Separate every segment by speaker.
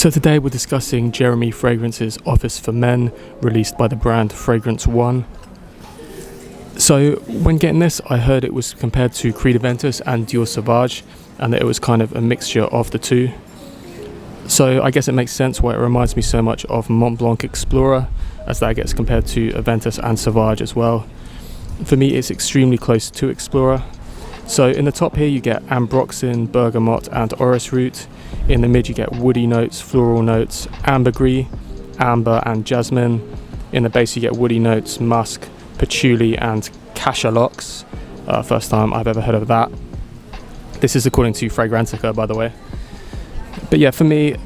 Speaker 1: So today we're discussing Jeremy Fragrance's Office for Men, released by the brand Fragrance One. So when getting this, I heard it was compared to Creed Aventus and Dior Sauvage, and that it was kind of a mixture of the two. So I guess it makes sense why it reminds me so much of Mont Blanc Explorer, as that gets compared to Aventus and Sauvage as well. For me, it's extremely close to Explorer. So in the top here you get ambroxan, bergamot and orris root. In the mid you get woody notes, floral notes, ambergris, amber and jasmine. In the base you get woody notes, musk, patchouli and cachalox. First time I've ever heard of that. This is according to Fragrantica, by the way. But yeah, for me,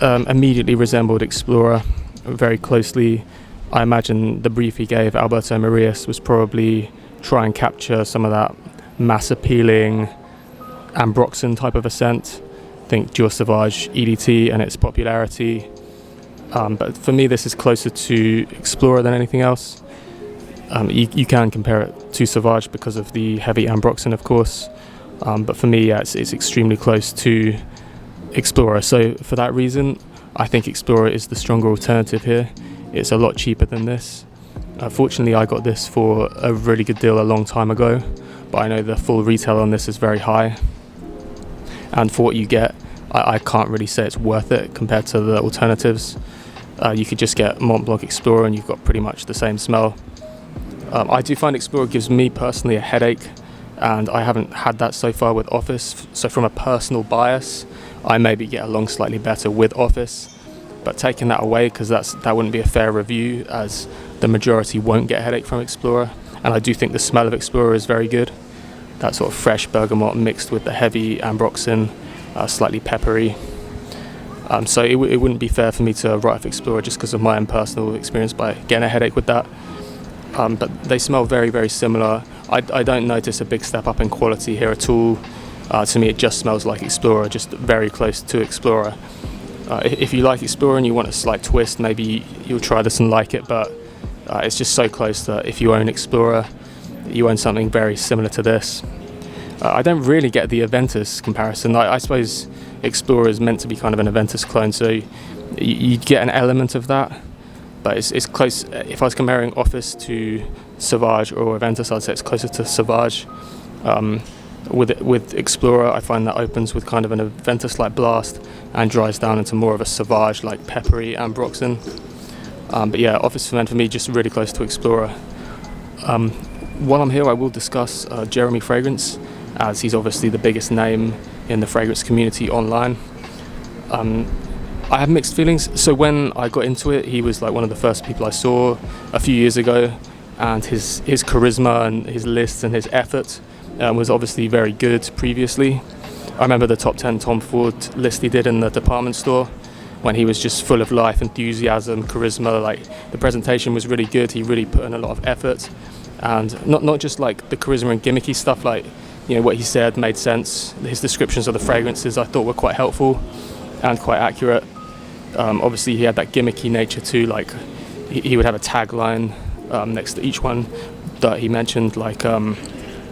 Speaker 1: immediately resembled Explorer very closely. I imagine the brief he gave Alberto Marias was probably try and capture some of that mass appealing ambroxan type of a scent. Think Dior Sauvage EDT and its popularity. But for me, this is closer to Explorer than anything else. You can compare it to Sauvage because of the heavy ambroxan, of course. But for me, yeah, it's extremely close to Explorer. So for that reason, I think Explorer is the stronger alternative here. It's a lot cheaper than this. Fortunately, I got this for a really good deal a long time ago, but I know the full retail on this is very high. And for what you get, I can't really say it's worth it compared to the alternatives. You could just get Mont Blanc Explorer and you've got pretty much the same smell. I do find Explorer gives me personally a headache, and I haven't had that so far with Office. So from a personal bias, I maybe get along slightly better with Office. But taking that away, because that wouldn't be a fair review, as the majority won't get a headache from Explorer. And I do think the smell of Explorer is very good. That sort of fresh bergamot mixed with the heavy ambroxan, slightly peppery. So it wouldn't be fair for me to write off Explorer just because of my own personal experience by getting a headache with that. But they smell very, very similar. I don't notice a big step up in quality here at all. To me, it just smells like Explorer, just very close to Explorer. If you like Explorer and you want a slight twist, maybe you'll try this and like it, but it's just so close that if you own Explorer, you own something very similar to this. I don't really get the Aventus comparison. I suppose Explorer is meant to be kind of an Aventus clone, so you get an element of that, but it's close. If I was comparing Office to Sauvage or Aventus, I'd say it's closer to Sauvage. With Explorer, I find that opens with kind of an Aventus-like blast and dries down into more of a Sauvage-like peppery ambroxan. But yeah, Office for Men for me just really close to Explorer. While I'm here, I will discuss Jeremy Fragrance, as he's obviously the biggest name in the fragrance community online. I have mixed feelings. So when I got into it, he was like one of the first people I saw a few years ago, and his charisma and his lists and his effort was obviously very good previously. I remember the top 10 Tom Ford list he did in the department store, when he was just full of life, enthusiasm, charisma. Like, the presentation was really good. He really put in a lot of effort, and not just like the charisma and gimmicky stuff, like, you know, what he said made sense. His descriptions of the fragrances I thought were quite helpful and quite accurate. Obviously he had that gimmicky nature too, like he would have a tagline next to each one that he mentioned, like I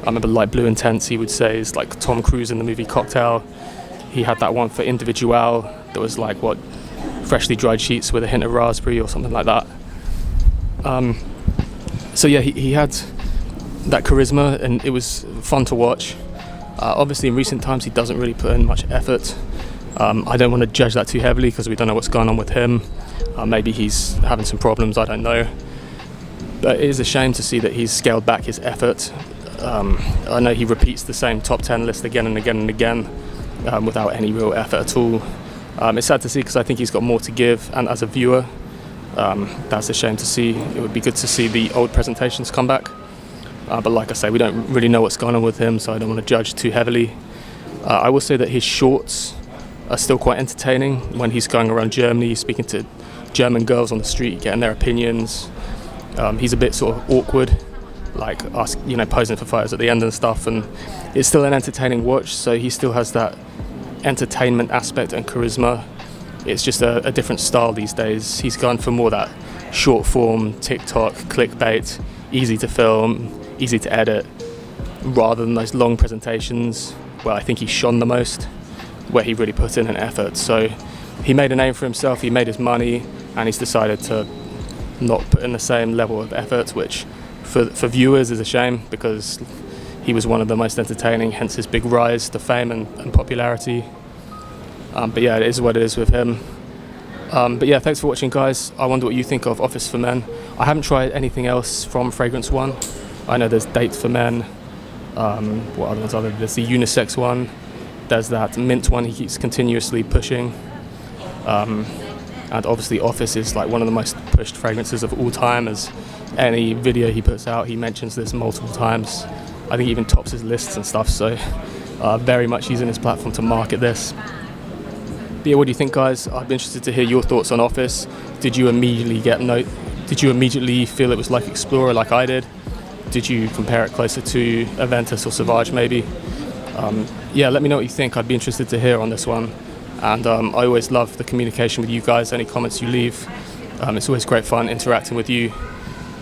Speaker 1: remember Light Blue Intense, he would say, is like Tom Cruise in the movie Cocktail. He had that one for Individual that was like, what, freshly dried sheets with a hint of raspberry or something like that. So yeah, he had that charisma and it was fun to watch. Obviously in recent times he doesn't really put in much effort. I don't want to judge that too heavily because we don't know what's going on with him. Maybe he's having some problems, I don't know. But it is a shame to see that he's scaled back his effort. I know he repeats the same top 10 list again and again and again without any real effort at all. It's sad to see because I think he's got more to give, and as a viewer, that's a shame to see. It would be good to see the old presentations come back. But like I say, we don't really know what's going on with him, so I don't want to judge too heavily. I will say that his shorts are still quite entertaining when he's going around Germany, speaking to German girls on the street, getting their opinions. He's a bit sort of awkward, like us, you know, posing for photos at the end and stuff, and it's still an entertaining watch. So he still has that entertainment aspect and charisma. It's just a different style these days. He's gone for more that short form TikTok clickbait, easy to film, easy to edit, rather than those long presentations where I think he shone the most, where he really put in an effort. So he made a name for himself, he made his money, and he's decided to not put in the same level of effort, which for viewers is a shame, because he was one of the most entertaining, hence his big rise to fame and popularity. But yeah, it is what it is with him. But yeah, thanks for watching, guys. I wonder what you think of Office for Men. I haven't tried anything else from Fragrance One. I know there's Date for Men. What other ones are there? There's the unisex one. There's that mint one he keeps continuously pushing. And obviously Office is like one of the most pushed fragrances of all time, as any video he puts out, he mentions this multiple times. I think he even tops his lists and stuff, so very much using his platform to market this. But yeah, what do you think, guys? I'd be interested to hear your thoughts on Office. Did you immediately feel it was like Explorer like I did? Did you compare it closer to Aventus or Sauvage maybe? Yeah, let me know what you think. I'd be interested to hear on this one. And I always love the communication with you guys, any comments you leave. It's always great fun interacting with you.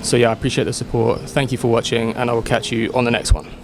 Speaker 1: So yeah, I appreciate the support. Thank you for watching, and I will catch you on the next one.